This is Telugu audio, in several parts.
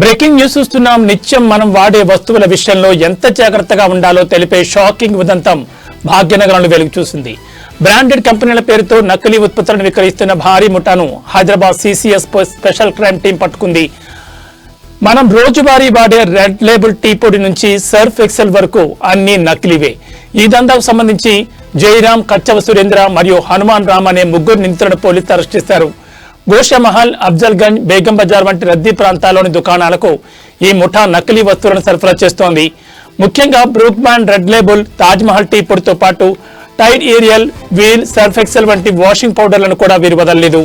బ్రేకింగ్ న్యూస్ చూస్తున్నాం. నిత్యం మనం వాడే వస్తువుల విషయంలో ఎంత జాగ్రత్తగా ఉండాలో తెలిపే షాకింగ్ ఉదంతం భాగ్యనగరంలో వెలుగు చూసింది. బ్రాండెడ్ కంపెనీల పేరుతో నకిలీ ఉత్పత్తులను విక్రయిస్తున్న భారీ ముఠాను Hyderabad CCS special crime team పట్టుకుంది. మనం రోజువారీ వాడే రెడ్ లేబుల్ టీ పొడి నుంచి సర్ఫ్ ఎక్సెల్ వరకు అన్ని నకిలీవే. ఈ దందాకు సంబంధించి జయరాం, కచ్చవ సురేంద్ర మరియు హనుమాన్ రామ్ అనే ముగ్గురు నిందితులను పోలీసులు అరెస్ట్ చేశారు. గోషామహల్, అఫ్జల్గంజ్, బేగం బజార్ వంటి రద్దీ ప్రాంతాల్లోని దుకాణాలకు ఈ ముఠా నకిలీ వస్తువులను సరఫరా చేస్తోంది. ముఖ్యంగా Brooke Bond Red Label, Taj Mahal tea పొడితో పాటు Tide Ariel, Wheel, Surf Excel వంటి వాషింగ్ పౌడర్లను కూడా వీరు వదలలేదు.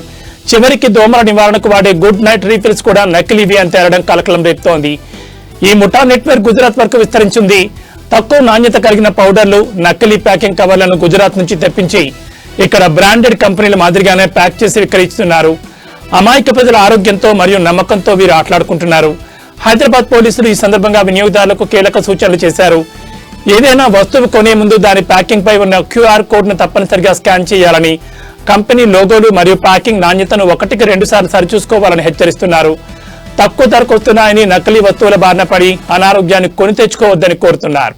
చివరికి దోమల నివారణకు వాడే గుడ్ నైట్ రీఫిల్స్ కూడా నకిలీవి అని తేలడం కలకలం రేపుతోంది. ఈ ముఠా నెట్వర్క్ గుజరాత్ వరకు విస్తరించింది. తక్కువ నాణ్యత కలిగిన పౌడర్లు, నకిలీ ప్యాకింగ్ కవర్లను గుజరాత్ నుంచి తెప్పించి ఇక్కడ బ్రాండెడ్ కంపెనీల మాదిరిగానే ప్యాక్ చేసి విక్రయిస్తున్నారు. అమాయక ప్రజల ఆరోగ్యంతో మరియు నమ్మకంతో వీరు ఆటలాడుకుంటున్నారు. హైదరాబాద్ పోలీసులు ఈ సందర్భంగా వినియోగదారులకు కీలక సూచనలు చేశారు. ఏదైనా వస్తువు కొనే ముందు దాని ప్యాకింగ్ పై ఉన్న క్యూఆర్ కోడ్ ను తప్పనిసరిగా స్కాన్ చేయాలని, కంపెనీ లోగోలు మరియు ప్యాకింగ్ నాణ్యతను 1-2 సార్లు సరిచూసుకోవాలని హెచ్చరిస్తున్నారు. తక్కువ ధరకు వస్తున్నాయని నకిలీ వస్తువుల బారిన పడి అనారోగ్యాన్ని కొని తెచ్చుకోవద్దని కోరుతున్నారు.